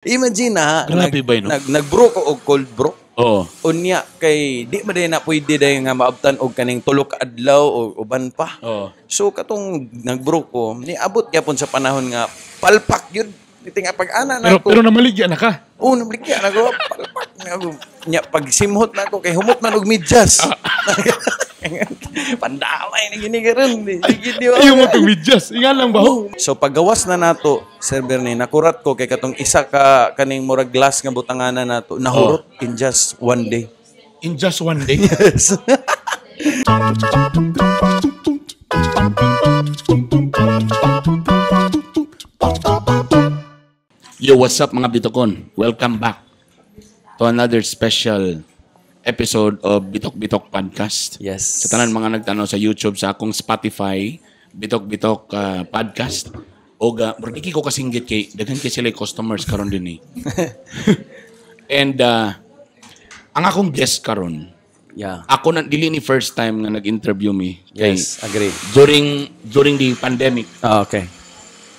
Imagine na, Grabe ba yun, no? nag-brew ko og cold brew. Oo. Unya kay di man din na pwede day nga maabtan og kaning tulo ka adlaw o uban pa. Oo. So katong nag-brew ko, niabot gyapon sa panahon nga palpak yun. Iti nga pag-ana na ko. Pero namaligya na ka. Oo, nablikya na ko. Palpak na ko. Nya pag simhot na ko kay humot man og medyas. Pandamay na gini karon. Ayaw mo itong medyas. Inga lang ba ho? So paggawas na nato, Sir Bernie, nakurat ko kay katong isa ka kaning murag glass nga butanganan nato, nahurot in just one day. In just one day? Yes. Yo, what's up mga Bitokon? Welcome back to another special episode of Bitok Bitok Podcast. Yes. Sa tanan mga nagtanaw sa YouTube, sa akong Spotify, Bitok Bitok Podcast. O murag ko kasinggit kay daghan kay sila customers karon din eh. And ang akong guest karon, Yeah. ako na dili ni first time nga nag-interview me. Yes, agree. During the pandemic. Ah, okay.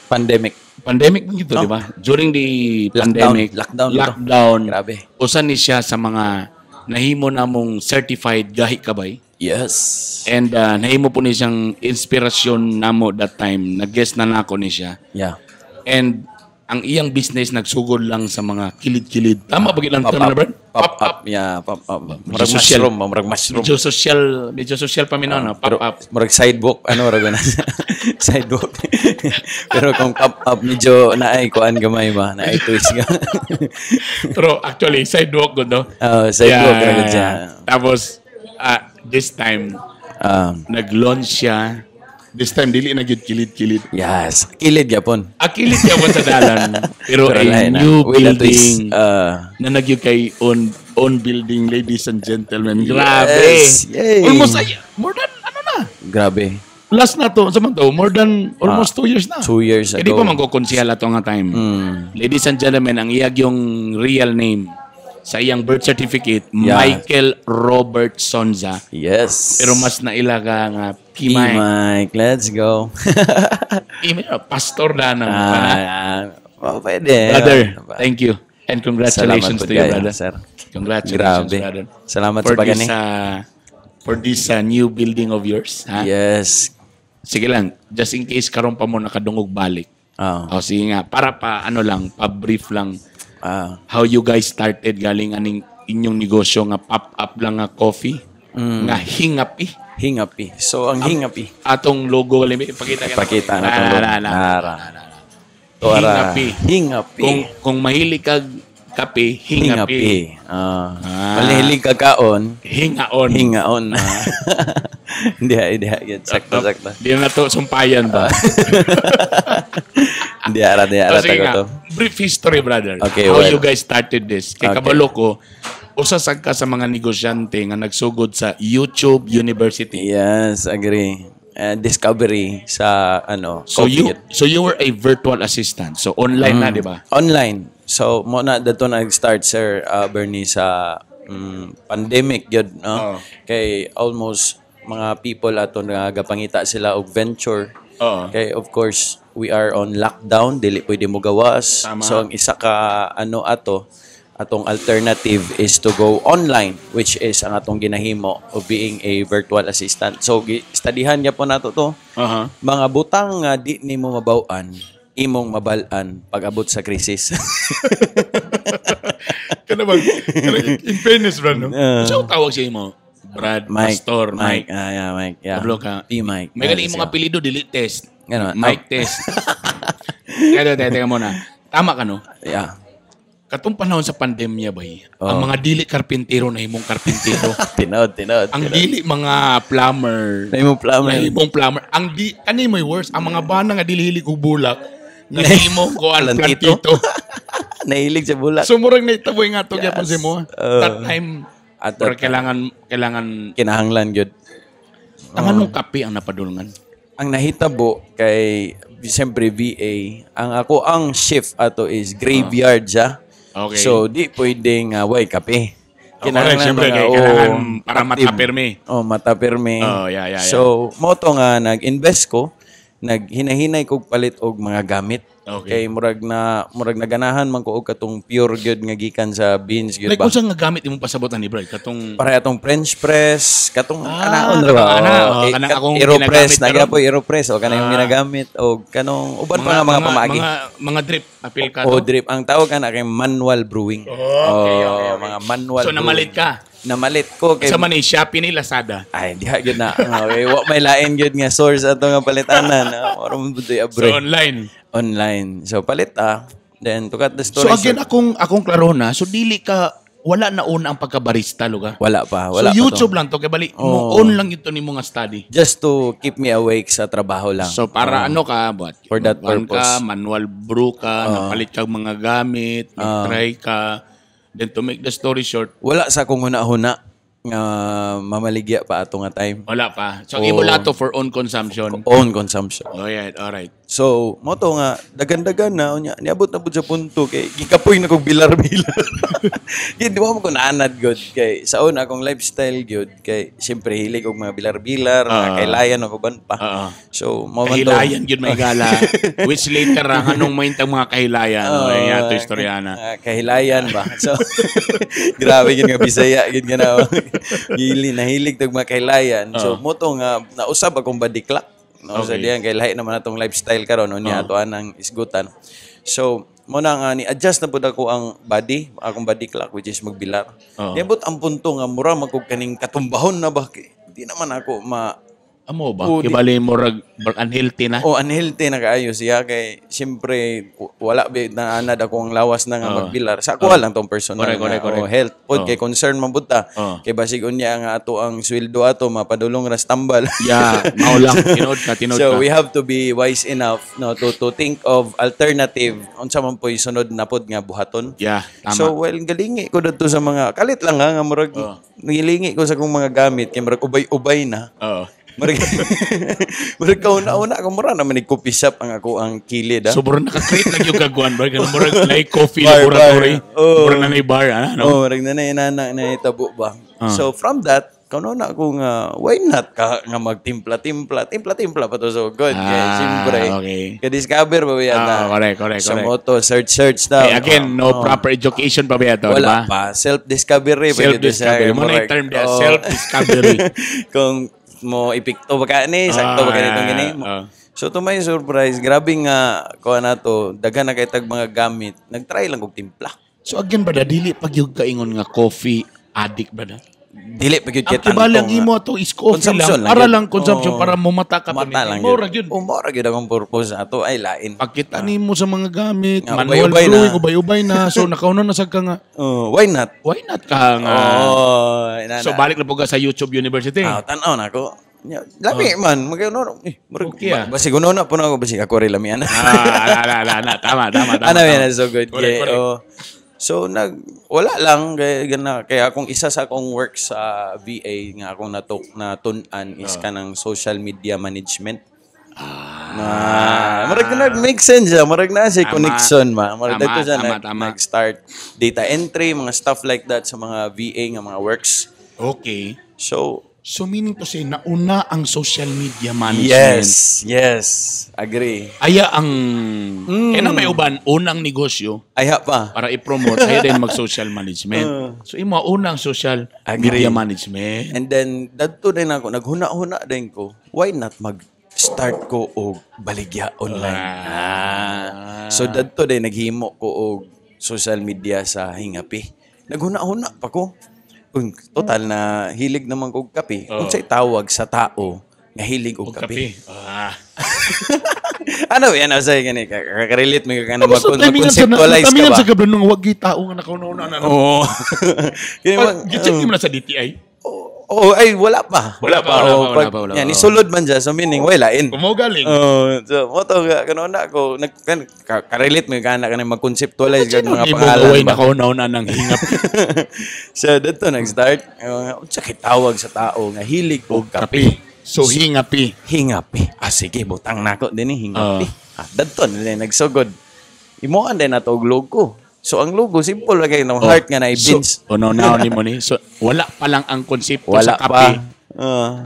Pandemic. Pandemic mo gito, No? di ba? During the Lockdown. pandemic, Lockdown. Grabe. usan ni siya sa mga nahimo namong certified gahi kabay. Yes. And nahimo po ni siyang inspirasyon namo that time. Nag-guest na nako ni siya. Yeah. And ang iyang business nagsugod lang sa mga kilid-kilid. Tama ba gilang term na, Brad? Pop up. Yeah, pop up. Murag social. mushroom, murag mushroom. Medyo social pa minon, pop up. Murag sidewalk, ano murag na sidewalk. Pero kung pop up medyo naay kuan gamay ba, naay twist nga. Pero actually, sidewalk ko, no? Sidewalk ra siya. Tapos, this time, nag-launch siya. This time, dili na gyud kilid-kilid. Yes, kilid gyapon. Kilid ka sa dalan. Pero a lain na. new With a twist. building na nagyo kay own building, ladies and gentlemen. Grabe. Yes. Yay. Almost more than, Grabe. last na to, sa man to, more than almost 2 years na. 2 years Hindi ago. pa magkukonsihal ato nga time. Ladies and gentlemen, ang iyag yung real name sa iyang birth certificate, Yeah. Michael Robert Sonza. Yes. Pero mas naila ka nga, Kimay. Mike, let's go. Pastor na ng Pwede. brother, thank you. And congratulations Salamat to you, po, brother. sir. Congratulations, Grabe. brother. Salamat For sa pagani. for this new building of yours. Ha? Yes. Sige lang, just in case karon pa mo nakadungog balik. Oh. O sige nga, para pa pa-brief lang Ah. how you guys started galing aning inyong negosyo nga pop-up lang nga coffee, nga hingapi. Hingapi. So, ang hingapi. Atong logo, ipakita ka Pakita na itong logo. Nara. Hingapi. Hingapi. Kung mahilig kag kape, hingapi. Palihilig kakaon. Hingaon. Hingaon. Hindi. Sakto. Di na to sumpayan ba? Hindi ara Sige tago nga, to. brief history, brother. Okay, How well. you guys started this? Kay Okay. kabalo ko, usasag ka sa mga negosyante nga nagsugod sa YouTube University. Yes, agree. Discovery sa So coffee. you were a virtual assistant. So online na, di ba? Online. So, mo na dato nag-start, Sir Bernie, sa pandemic yun, no? Oo. Kay almost mga people ato nagapangita sila og venture. Oo. Kay of course, we are on lockdown, dili pwede mo gawas. Tama. So, ang isa ka atong alternative is to go online, which is ang atong ginahimo of being a virtual assistant. So, studyhan niya po nato to. Uh-huh. Mga butang nga di nimo mabaw-an, imong mabalaan pag abot sa krisis. In fairness, bro, no? So tawag siya mo? Brad, Pastor, Mike. Mike. Yeah. Pablo ka. Mike. May galing mga apelido, delete test. Ano? Mike test. Teka muna. Tama ka, no? Yeah. Katong panahon sa pandemya ba, ang mga dili karpintero na himong karpintero. Tinod. Ang dili mga plumber. Na imong plumber. Na himong plumber. Ang ani mo worse, ang mga bana nga dili hilig og bulak. Na himong ko ang Plantito. plantito. Nahilig sa bulak. So murag na itaboy nga to Yes. gyapon si mo. That time At pero that time, kailangan kinahanglan gyud. ang anong kape ang napadulungan. Ang nahitabo kay siyempre VA, ang shift ato is graveyard siya. Okay. So di pwedeng way kape. Siyempre, kailangan para matapirme. Matapirme. Yeah. So mo to nga nag-invest ko, hinahinay kog palit og mga gamit. Okay. Kay murag naganahan man ko og katong pure gyud nga gikan sa beans gyud Like ba. unsa nga gamit imong pasabotan ni Brad? Katong Para atong French press, katong anaon ra katong ba? ana, kanang akong Aeropress, ginagamit nagyapoy Aeropress o kanang yung ginagamit o kanong uban pa nga mga pamaagi. mga drip apil ka O to. drip ang tawag kana kay manual brewing. Okay. Mga manual. So namalit brewing. ka. Namalit ko kay Sa man ni Shopee ni Lazada. ay diha gyud na. Okay, wa may lain gyud nga source ato nga palitanan. Oro mo butoy So abre. online. So palit Then to cut the So story again short, akong klaro na. So dili ka wala na una ang pagkabarista luga. wala pa. So Wala pa YouTube to. lang to kay bali mo on lang ito ni mga study. Just to keep me awake sa trabaho lang. So para ano ka buat For that One purpose. ka, manual brew ka, napalit kag mga gamit, try ka. Then to make the story short, Wala sa akong huna-huna nga mamaligya pa ato nga time. wala pa. So imo lato for own consumption. Own consumption. Alright. So, mo to nga, dagan-dagan na, unya, niabot na po sa punto, kay gikapoy na kong bilar-bilar. Kaya di mo ko naanad, God, kay sa una akong lifestyle, God, kay siyempre hilig og mga bilar-bilar, mga kailayan, o kuban pa. So, mo man to. Kahilayan yun may gala. Which later ang anong maintang mga kahilayan. Ay ato istoryana. Kahilayan ba? So, grabe yun nga, Bisaya, yun nga na, nahilig tog mga kahilayan. So, mo to nga, nausab akong badiklak. No, sa diyan kay lahi naman atong lifestyle karon unya ato anang isgutan. So, mo na nga ni adjust na pud ako ang body, akong body clock which is magbilar. Niabot ang punto nga mura magkog kaning katumbahon na ba di naman ako Amo ba? Kibali mo rag unhealthy na. unhealthy na kaayo siya kay siyempre wala na anad ako ang lawas na nga magbilar. Sa ako lang tong personal Correct. health pod kay concern man budta. Kay basig unya nga ato ang sweldo ato mapadulong ras tambal. Yeah, mao lang tinood ka. So we have to be wise enough no to think of alternative unsa man po'y sunod na pod nga buhaton. Yeah, tama. So galingi ko dito sa mga kalit lang nga murag nilingi ko sa kong mga gamit kay murag ubay-ubay na. Murag kauna-una ako mura naman ni coffee shop ang ako ang kilid. Sobrang naka-create na yung kagwan ba? Ganun murag like coffee Bar, laboratory. bar. Murag na na bar, ano? Murag na inana na itabo ba. So from that, kanuna ako nga, why not ka nga magtimpla-timpla pa to so good. Kaya siyempre, okay. ka-discover ba yan na Correct. sa moto, search daw. Okay, again, no proper education pa ba ito, Wala diba? pa. Self-discovery. Self-discovery. Muna yung term niya, self-discovery. Kung mo ipikto ba ka ni, sakto ba ka nitong gini. So to my surprise, grabe nga kuha na to, daghan na kay tag mga gamit, nagtry lang kog timpla. So again, brada, dili pag yung kaingon nga coffee addict, brada? Dili pa gyud Ang kay tibalang imo to is coffee consumption lang. lang Para yun. lang consumption, para mumata ka pa. mata lang Mora yun. Mora gyud akong purpose ato ay lain. Pagkita nimo sa mga gamit, Nga, manual ubay-ubay brewing, na. ubay-ubay na. So nakaunon na sa ka nga, Why not? why not ka nga? Inana. So balik na po ka sa YouTube University. Tanaw na ako. Lami man, magano Okay, basig uno na po na ako basig ako rin lamian. Tama. Ano yan, so good. Correct. So wala lang kaya akong isa sa akong work sa VA nga akong natunan is kanang social media management. Marag na make sense marag na si connection marag dito siya nag-start data entry mga stuff like that sa mga VA nga mga works. Okay. So Meaning to say, nauna ang social media management. yes, agree. Aya ang, kaya na may uban, unang negosyo Aya pa. para i-promote, aya din mag-social management. So, imo, unang social Agree. media management. And then, dadto din ako, naghuna-huna din ko, why not mag-start ko og baligya online? So, dadto din, naghimo ko og social media sa Hingapi. Naghuna-huna pa ko. Total na hilig naman ko og kape. Kung sa'y tawag sa tao, nga hilig og kape. Ano yan? Ano sa'yo gani? Kakarelate mo ka na mag-conceptualize ka Tamingan ba? sa gablan nung wag tao nga nakauna na. Oo. Gitcheck mo na sa DTI? Ay, wala pa. Wala pa. Yan, isulod man dyan. So, meaning, walain. Kumaw galing. So, mo to, kanuna ako, karelate mo ka na mag-conceptualize ka ng mga Hindi mo pangalan. gawin na kauna ng hingap. So, dito nag-start. Sakit tawag sa tao nga hilig o kape. So, hingapi. Hingapi. Sige, butang nako din hingapi. Dito, nagsugod. Imuan din na to og logo. So, ang logo, simple lang kayo ng heart nga na i-beans. So, ni mo ni. So, wala pa lang ang konsepto Wala sa kape.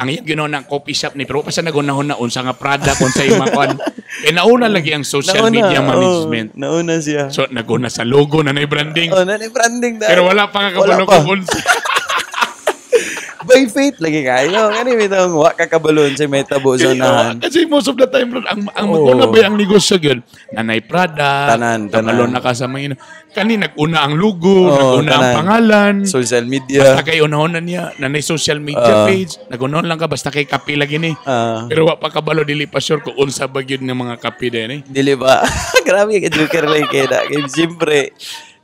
Ang iyang ginawa ng coffee shop ni, pero pa siya nagunahon na unsa nga product, unsa yung makuan. Eh, nauna lagi ang social media management. Nauna siya. So, naguna sa logo na branding. Nanay branding dahil. Pero wala pa kakabalo kung unsa. By faith lagi kayo. Kani bitong wa ka kabalon sa metabo zonahan. Kasi most of the time, bro, ang maguna ba ang negosyo yun? Nanay Prada, Tanan. kabalon na ka sa mga kani naguna ang logo, naguna ang tanan. pangalan. Social media. Basta kay unahonan niya, nanay social media page, nagunahon lang ka, basta kay kapi lagi ni. Pero wa pa kabalo, dili pa sure kung unsa ba yun ng mga kapi din eh. Dili ba? Grabe ka joker lagi kay na. Kay siyempre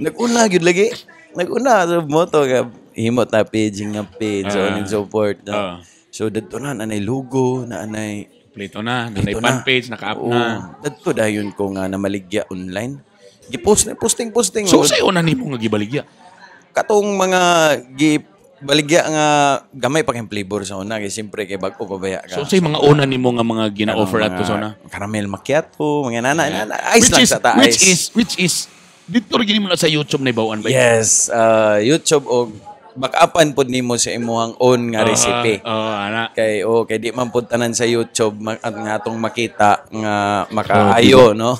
naguna gyud lagi. Naguna sa moto nga himot na paging nga page so ning support no. So dito na nanay logo na anay Plito na, nanay fan page, naka-up na. Dito dayon ko nga namaligya online. Gipost na posting. So sayo na nimo nga gibaligya. Katong mga baligya nga gamay pa kay flavor sa una kay siyempre kay bag-o pabaya ka. So say mga una nimo nga mga gina-offer ato sa una. Caramel macchiato, mga nana ice lang sa taas. Which is dito rin mo na sa YouTube na ibawan ba? Yes, YouTube o backupan pod nimo sa imuhang own nga recipe. Ana. Kay di man pud tanan sa YouTube at nga atong makita nga makaayo no.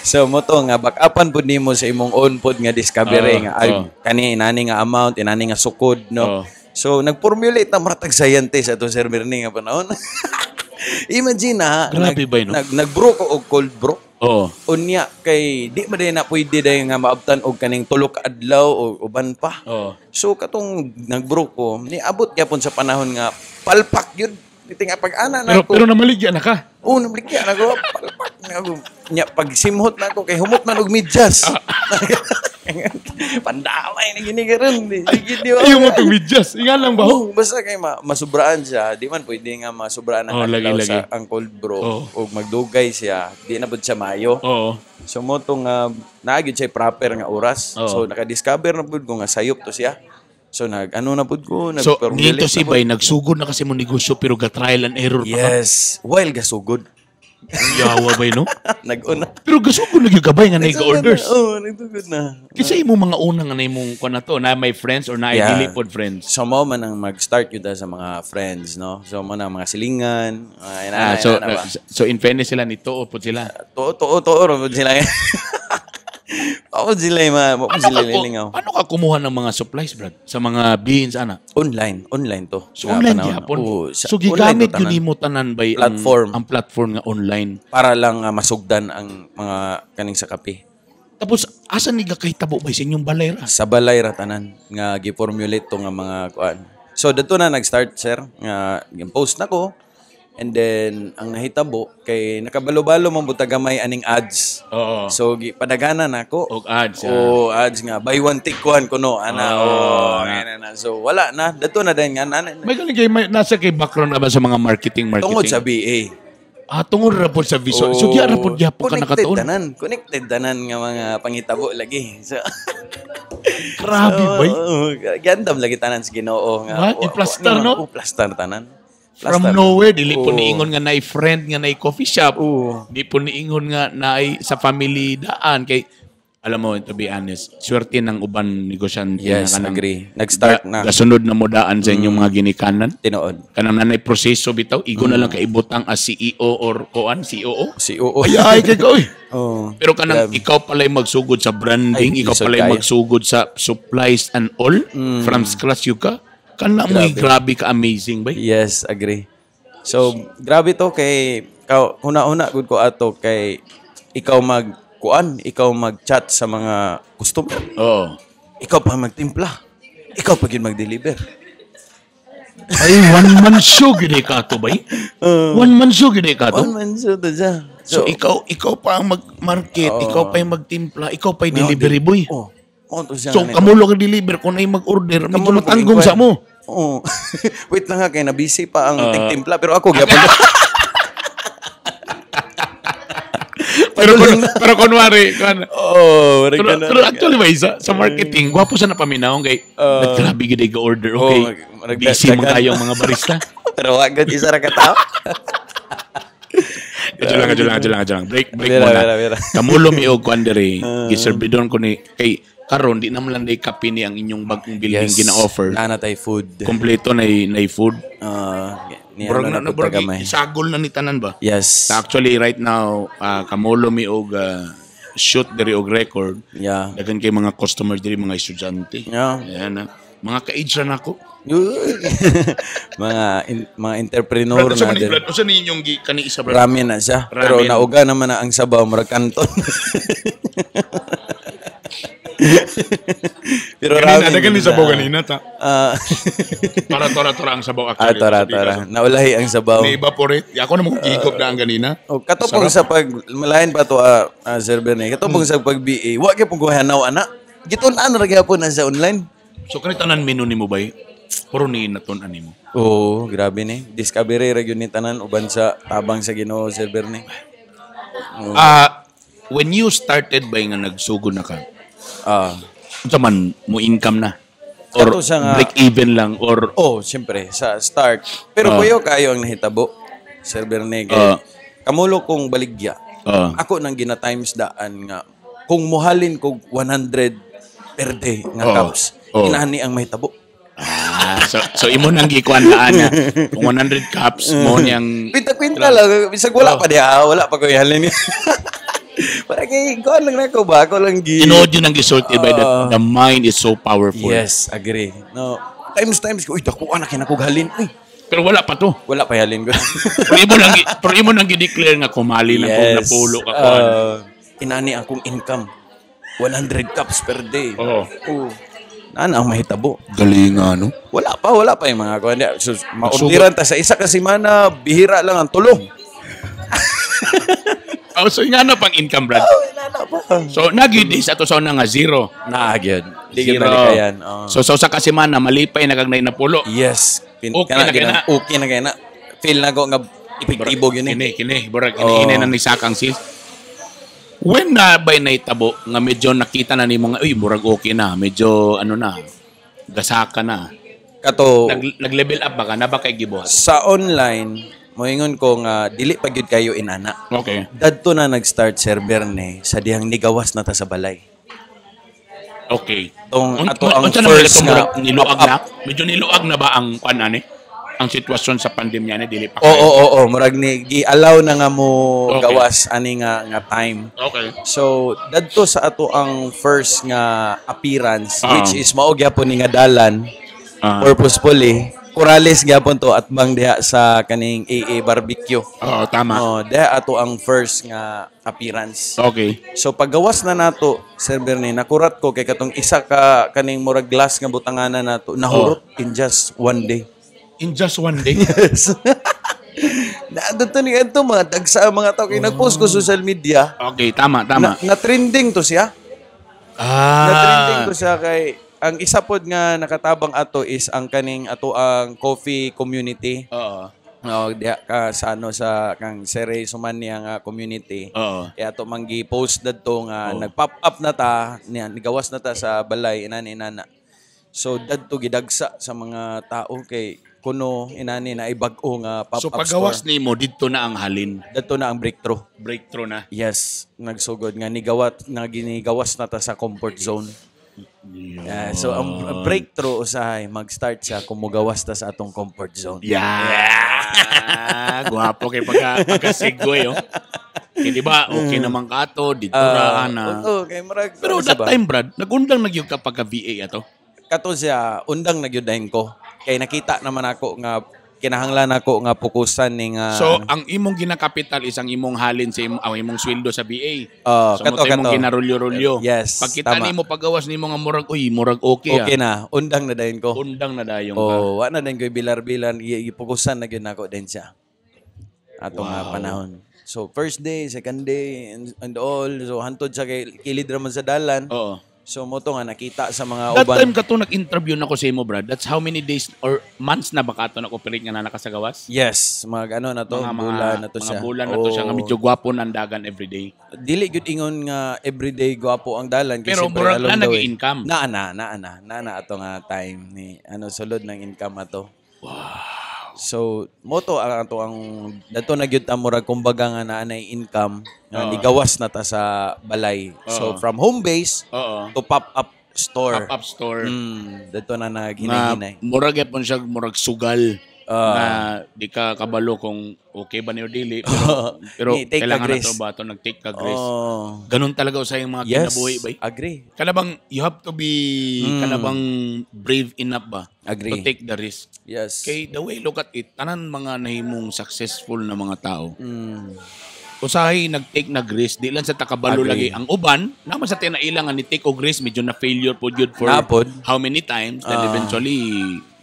So mo to nga backupan pod nimo sa imong own pod nga discovery nga kani inani nga amount, inani nga sukod no. So nagformulate na maratag scientist ato Sir Mirni nga panahon. Imagine na, grabe ba no? Nag-brew ko og cold brew. Unya kay di ba na pwede day nga maabtan og kaning tulo ka adlaw o uban pa. So katong nagbrew ko, niabot gyapon sa panahon nga palpak yun. Iti nga pag-ana na pero namaligya na ka. Namaligya na ko. Palpak na ako. Nya pag simhot na ako kay humot man og medyas. Pandamay ni gini karon di ba? Ayaw mo itong medyas. Inga lang ba? Basta kay masubraan siya. Di man pwede nga masubraan ang adlaw sa ang cold brew. O magdugay siya. Di na pud siya mayo. So mo tong naagid siya proper nga oras. So naka-discover na pud ko nga sayop to siya. So na pud ko. So nito si Bay, nagsugod na kasi mo negosyo pero ga-trial and error pa ka. Yes. While gasugod. Yawa Bay, no? Nag-una. Pero gasugod na yung gabay nga na-orders. Nagtugod na. Kasi mo mga unang nga na imong na to, na may friends or na dili pod friends. So mo man ang mag-start yun sa mga friends, no? So mo na mga silingan. So in fairness sila nito o pod sila? Too sila. Sila lilingaw. Paano ka kumuha ng mga supplies, Brad? Sa mga beans, ana? Online to. So online gyapon. So gigamit yun mo tanan ba ang platform nga online? Para lang masugdan ang mga kaning sa kape. Tapos, asan ni gakahitabo ba sa inyong balay ra? Sa balay ra tanan nga gi-formulate to nga mga kuan. So dito na nag-start, sir. Nga post na ko. And then, ang nahitabo, kay nakabalo-balo man buta gamay aning ads. So, padagana na ako. Ads. Ads nga. Buy one, take one kuno. So, wala na. Dato na din nga. May galing kayo, nasa kay background na ba sa mga marketing? Tungod sa BA. Tungod ra po sa visual. So, diya ra po gyapon ka nakatuon. Connected tanan nga mga pangitabo lagi. So, grabe ba? Gandam lagi tanan sa Ginoo. I-plaster, no? Plaster tanan. From nowhere, dili po niingon nga naay friend nga naay coffee shop. Di po niingon nga naay sa family daan. Kay, alam mo, to be honest, swerte ng uban negosyante. Yes, agree. Nag-start na. Kasunod na mo daan sa inyong mga ginikanan. Tinood. Kanang nanay proseso bitaw, igo na lang kaibutang as CEO or COO? COO. Ay, kay ko. Pero kanang ikaw pala'y magsugod sa branding, ikaw pala'y magsugod sa supplies and all, from scratch you ka. Kana mo grabe ka amazing ba? Yes, agree. So, grabe to kay una-una gud ko ato kay ikaw ikaw mag-chat sa mga customer. Ikaw pa magtimpla. Ikaw pa gyud mag-deliver. Ay, one-man show gid ka to ba? One-man show gid ka to? One-man show to siya. So, ikaw pa ang mag-market, ikaw pa ang magtimpla, ikaw pa ang delivery boy. So, kamulo ka deliver kung ay mag-order, medyo matanggong sa mo. Wait lang nga, kaya na-busy pa ang tigtimpla, pero ako gyapon. pero kunwari, pero actually ba sa marketing, gwapo sa napaminahon kay naggrabe gid ga order, okay. Busy mo kayong mga barista. Pero wag gud isa ra ka tao. Kadyo lang. Break muna. Kamulo mi og kuan diri. Giserbidon ko ni kay karon di naman lang day kape ni ang inyong bagong building Yes. gina-offer. Na tay food. Kompleto na food. Ni Burag ano na, na burag gamay. isagol na ni tanan ba? Yes. Actually, right now, kamolo mi og shoot diri og record. Yeah. Dagan kay mga customers diri, mga estudyante. Yeah. Ayan na. Mga ka-age na nako. mga entrepreneur Brad, na din. Brad, usa ni inyong kani isa brad? Ramen na siya. Pero Ramen. nauga naman na ang sabaw, murag kanton. Pero Kanina, ramen. dagan ni yun sabaw na. kanina ta. Ah, Tora ang sabaw actually. tora. Naulahi ang sabaw. Na-evaporate. Ako na mong higop na ang ganina. O, katupong sa pag, malayan pa to, Sir Bernie, katupong sa pag-BA, wag yung pagkuhanaw, ana. Gitunan na po na sa online. So kanitanan menu nimo bay? Puro ni naton animo. Oo, grabe ni. Discovery, region ni Tanan, uban sa tabang sa Ginoo, Sir Bernie. When you started bay nga nagsugod na ka, Ah, unsa man mo income na? Or Kato siya nga- break even lang or siyempre, sa start. Pero kuyo kayo ang nahitabo, Sir Bernie. Kay, kamulo kong baligya. Ako nang gina-times daan nga, kung muhalin ko 100 per day nga cups, inani ang mahitabo. so imo nang gikuan na kung 100 cups mo niyang Pinta-pinta lang. Bisag wala pa diha. Wala pa ko ihalin. Para kay, kuhan lang na ko ba? Ako lang tinood yun ang gisulti by that the mind is so powerful. Yes, agree. No, times ko, uy, dako anak kinakughalin. Uy, Pero wala pa to. wala pa ihalin ko. Pero imo lang gi-declare nga kumali lang kung napulo ka kuan. Inani akong income. 100 cups per day. Oo. Nana ang mahitabo. Galing ano? Wala pa yung mga kuhan. So, maordiran ta sa isa ka semana, bihira lang ang tulo. So nga na pang income brad. Nana pa. So nagidi sa to sa una nga zero. Nagyod. Di ka Zero. malikayan. So sa usa ka semana malipay nagagnay na pulo. Yes. Okay na kaya na. Okay na kaya na. Feel na ko nga epektibo yun eh. Kini burag ini na ni sakang sis. When na bay naitabo nga medyo nakita na ni mga murag okay na, medyo ano na, gasaka na. Kato, Nag-level up ba ka na ba kay gibuhat? sa online, moingon ko nga, dili pa gyud kayo inana. Okay. Dadto na nag-start server ni sa dihang nigawas na ta sa balay. Okay. Ato ang Unsa na first itong nga murag niluag pop-up. na? Medyo niluag na ba ang kuan ani? Ang sitwasyon sa pandemya ni dili pa Oo, murag ni gi-allow na nga mo Okay. gawas ani nga time. Okay. So, dadto sa ato ang first nga appearance, which Oo. is mao gyapon ni nga dalan, purposefully. Corales gyapon to at bang diha sa kaning AA barbecue. Oo, tama. Diha ato ang first nga appearance. Okay. So paggawas na nato, Sir Bernie, nakurat ko kay katong isa ka kaning murag glass nga butanganan nato, nahurot in just one day. In just one day. Yes. Naadto ni adto mga dagsa ang mga tao kay nagpost ko social media. Okay, tama. Na trending to siya. Na trending to siya kay ang isa pod nga nakatabang ato is ang kaning ato ang coffee community. Oo. Diha ka sa sa kang Sere Sumania nga community. Oo. Kaya to manggi post dadto nga nag-pop up na ta, nigawas na ta sa balay inana. So dadto gidagsa sa mga tao kay kuno inani na ibag-o nga pop-up So paggawas store. nimo didto na ang halin. Dadto na ang breakthrough. Breakthrough na. Yes, nagsugod nga ginigawas na ta sa comfort zone. So ang breakthrough usahay mag-start siya kung mugawas ta sa atong comfort zone. Yeah. Guwapo kay pagka-segue oh. Kaya di ba, okay naman ka to, dito ra na. Oo, kay marag. Pero that time, Brad, nag-undang nagyug ka pagka-VA ato. Kato siya undang nagyudahin ko. Kay nakita naman ako nga kinahanglan ako nga pukusan ning So, ang imong ginakapital is ang imong halin sa imong sweldo sa VA. So, kato. imong ginarolyo-rolyo. Yes, Pagkita tama. nimo paggawas nimo nga murag, murag okay, Okay na, undang na dayon ko. Undang na dayong ka. Wa na din ko bilar-bilan ipukusan na gyud nako din siya. Ato nga panahon. So first day, second day and all. So hantod sa kilid ra man sa dalan. Oo. So mo to nga nakita sa mga That uban. time ka to nag-interview na ko sa imo, Brad. That's how many days or months na ba ka to na-operate nga na nakasagawas? Yes, mga ano na to, bulan na to siya. Mga bulan na to siya nga medyo gwapo nandagan everyday. Dili gyud ingon nga everyday gwapo ang dalan Pero siyempre murag along na the way. nag-income. Na ato nga time ni sulod ng income ato. Wow. So moto ang ato ang dato na gyud ta murag kumbaga nga naanay income nga nigawas na ta sa balay. So from home base Oo. to pop-up store. Pop-up store. Dato na Na naghinay-hinay. murag yapon siya murag sugal. Na di ka kabalo kung okay ba niyo dili pero Take kailangan ka na to grace. ba to nag-take ka grace. Oh. Ganun talaga sa yung mga Yes, kinabuhi ba? agree. Kanabang you have to be kanabang brave enough ba Agree. to take the risk. Yes. Kay the way look at it, tanan mga nahimong successful na mga tao. Mm. Usahay nag-take na risk, di lang sa takabalo Agree. lagi. Ang uban, naman sa tinailang ni take og risk, medyo na failure po yun for Napod. how many times, then eventually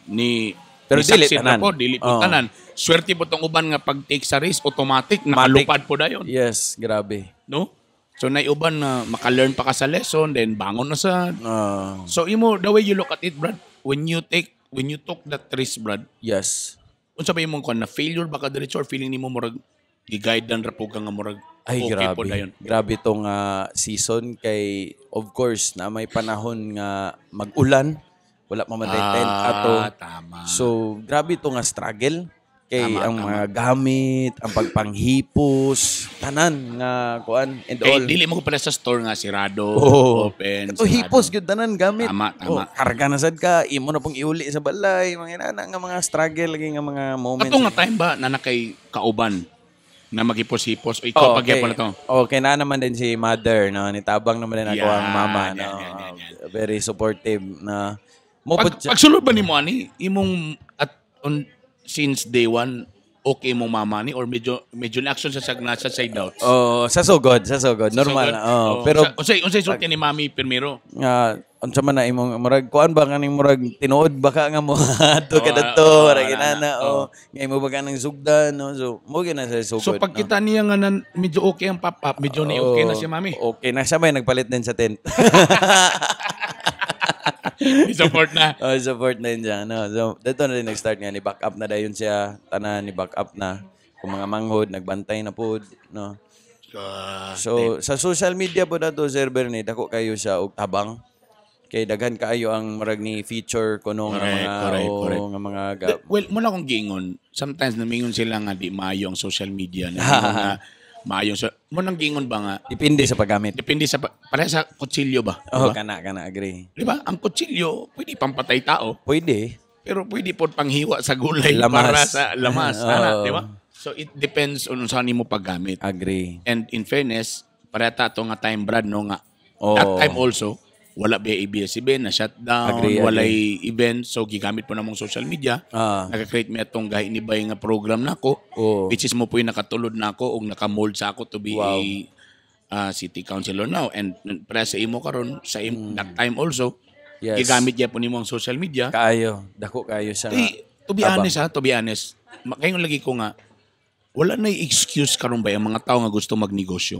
ni Pero ni dili succeed na tanan. po, dili po tanan. Swerte po tong uban nga pag-take sa risk, automatic, nakalupad po dayon. Yes, grabe. No? So, naiuban na maka-learn pa ka sa lesson, then bangon na sa... Ah, So, imo, the way you look at it, Brad, when you took that risk, Brad, yes. unsa ba imong kon na failure baka diretso or feeling nimo murag gi-guide dan ra po ka nga murag Ay, okay grabe. po dayon. Grabe tong season kay of course na may panahon nga mag-ulan, wala mamatay tent ato. Tama. So, grabe to nga struggle kay Tama, ang mga gamit, ang pagpanghipos, tanan nga kuan and Kay all. dili mo ko pala sa store nga sirado, Oo. open. Ito hipos gyud tanan gamit. Tama, tama. Karga na sad ka, imo na pong iuli sa balay, mga inana nga mga struggle lagi nga mga moments. Ato nga time ba na nakay kauban na magipos-hipos o ikaw pagyapon na to? Okay na naman din si mother, no? Nitabang naman din ako Yan, ang mama, no? yan. Very supportive na Pagsulod ba nimo ani imong at since day one okay mong mama ni or medyo na action sa nasa side out? Oh, sa sugod. Normal. Pero unsay sulti ni mami primero? unsa man na imong murag kuan ba kaning murag tinuod ba ka nga mo adto ka dito, murag inana nga imo ba ka nang sugdan, no? So mo gina sa sugod. So pagkita niya nga medyo okay ang pop-up, medyo na okay na si mami. Okay na siya, may nagpalit din sa tent. I-support na. Support na yun siya. No? So, dito na rin nag-start nga. Ni-back up na dayon siya. Tanan, ni-back up na. Kung mga manghod, nagbantay na po. No? So, sa social media po na to, Sir Bernie, dako kayo siya og tabang. Kay daghan kaayo ang marag ni feature kuno nga mga correct. nga mga Well, muna akong giingon. Sometimes namingon sila nga di maayo ang social media. Namingon nga maayo. Mo nang giingon ba nga? depende sa paggamit. Depende sa, para sa kutsilyo ba? Oh, kana agree. Di ba? Ang kutsilyo, pwede pampatay tao. Pwede. Pero pwede po panghiwa sa gulay Lamas. para sa lamas. Oo. Di ba? So, it depends on saan mo paggamit. Agree. And in fairness, parata to nga time, Brad, no nga. Oo. That time also, wala ba ABS-CBN, na-shutdown, Agree. walay event. So, gigamit po namong social media. Naka-create me atong gahi ni Bay nga program nako, Oo. which is mo po yung nakatulod nako o nakamold sa ako to be a city councilor now. And para sa imo karon sa that time also, Yes. gigamit niya po nimo ang social media. Kaayo. Dako kaayo siya nga. To be honest, ngayon lagi ko nga, wala na excuse karon ba ang mga tao nga gusto magnegosyo.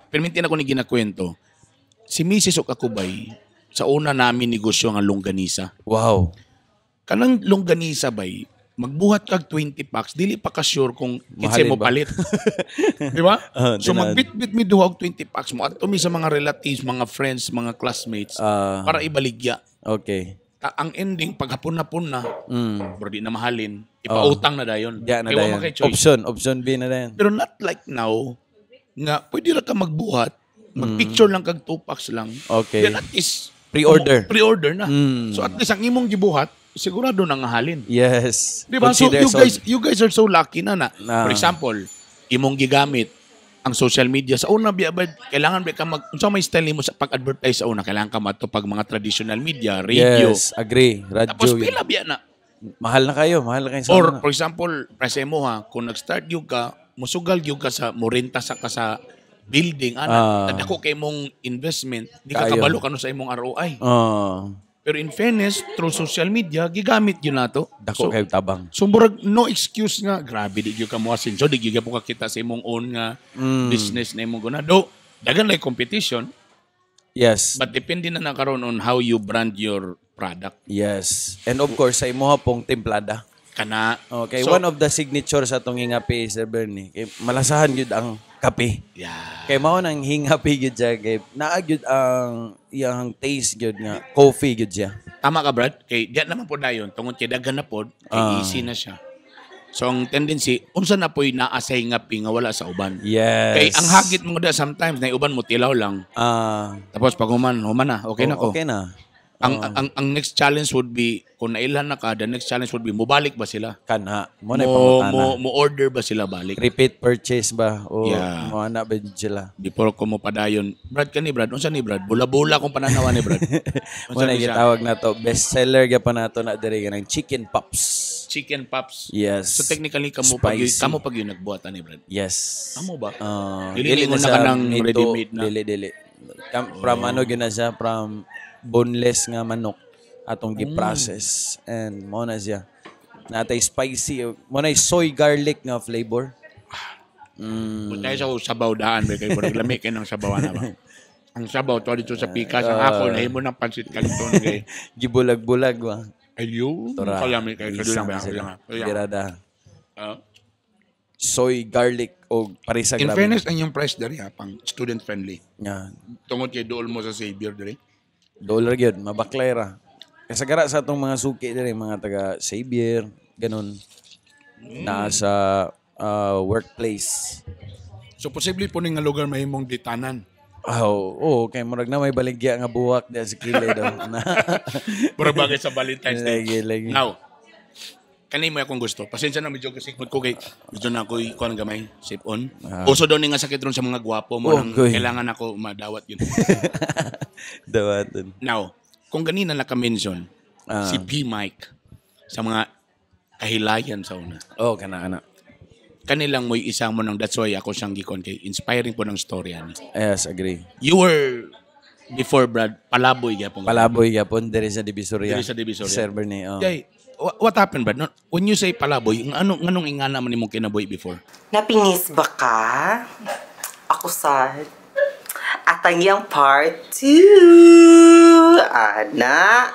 Permintin ako ni ginakwento. Si Mrs. Okakubay, sa una namin negosyo nga longganisa. Wow. Kanang longganisa bay, magbuhat kag 20 packs, dili pa ka sure kung kinsay Mahalin mo ba? palit. Di ba? So tinan. magbit-bit mi duha og 20 packs mo at mi sa mga relatives, mga friends, mga classmates para ibaligya. Okay. Ang ending paghapon na bro di na mahalin, ipautang na dayon. Diyan na Kaya wa dayon. man kay choice. Option B na dayon. Pero not like now, nga pwede ra ka magbuhat, mag-picture lang kag 2 packs lang. Okay. Then at least, Pre-order. Pre-order na. So at least ang imong gibuhat, sigurado na nga halin. Yes. Di ba? So Consider you guys are so lucky na. Na. For example, imong gigamit ang social media sa una kailangan ba ka unsa may style mo sa pag-advertise sa una, kailangan ka matupag mga traditional media, radio. Yes, agree. Radyo. Tapos pila biya na. Mahal na kayo sa Or una. for example, prese mo ha, kung nag-start yung ka, musugal yung ka sa morenta sa ka sa building, tadako kay mong investment, di ka Kayo. kabalo kano sa imong ROI. Pero in fairness, through social media, gigamit yun na to. Dako kayo tabang. So, murag, no excuse nga, grabe, di yung ka mo asin. So, di yung po kakita sa imong own nga business na imong guna. Do, dagan like competition, Yes. but depende na nakaroon on how you brand your product. Yes. And of course, sa imuha pong templada. Kana. Okay, So, one of the signatures sa itong hingapi, Sir Bernie, kay malasahan yun ang kape. yeah. Kay mao nang hingapi yun siya. Kay naagyod ang iyang taste yun nga. Coffee yun siya. tama ka, Brad. Kay diyan naman po dayon tungod kay daghan na pod, kay easy na siya. So ang tendency, unsa na po'y naasay nga nga wala sa uban. Yes. Kay ang hagit mo da sometimes na uban mo tilaw lang. Tapos pag human na, okay na ko. Okay na. Ang next challenge would be kung nailan na ka, the next challenge would be mubalik ba sila? Kana. Mo na pangutana. Mo order ba sila balik? Repeat purchase ba? O Yeah. mo ana ba sila? Before ko mo padayon. Brad Brad. Unsa ni Brad? Bula-bula kung pananawa ni Brad. Mo na gitawag na to. Best seller gyapon nato na diri kanang chicken pops. Chicken pops. Yes. So technically kamo pag yun nagbuhat ani Brad. Yes. Amo ba? Dili Dili na na ka ng nito, ready-made na. Dili. From ano gina siya from boneless nga manok atong gi-process and mo na siya. Natay spicy, mo na soy garlic nga flavor. Kung tayo sa sabaw daan, kay murag lami kay ng sabawan na ba? Ang sabaw to dito sa pikas, ang ako nahimo ng pansit kalito kay Gibulag-bulag wa. ayun. Tora. Kalami kay kadulang ba? Birada. Soy garlic o parisa In grabe. fairness, ang yung price dari pang student friendly. Yeah. Tungod kay dool mo sa Xavier dari. Dollar gyud, mabaklay ra. Kasagara sa atong mga suki diri, mga taga Xavier, ganun. Na sa workplace. So posible po ning nga lugar mahimong ditanan. Kay murag na may baligya nga buwak diya sa kilay daw. Para bagay sa Valentine's Day. Lagi. Now, kanay mo akong gusto. Pasensya na medyo kasi ko kay gusto na ako ikuan gamay sip on. Uso daw ni nga sakit ron sa mga gwapo mo nang kailangan ako madawat yun. Dawatan. Now, kung ganina naka-mention si P. Mike sa mga kahilayan sa una. Kana. Kanilang mo'y isang mo nang that's why ako siyang gikon kay inspiring po ng storya ni. Yes, agree. You were before Brad palaboy gyapon. Palaboy gyapon diri sa Divisoria. Diri sa Divisoria. Server ni. Jay, what happened Brad? No, when you say palaboy, nganong ingana man imong kinabuhi before? Napinis ba ka? Ako sad. At ang iyang part 2. Ana.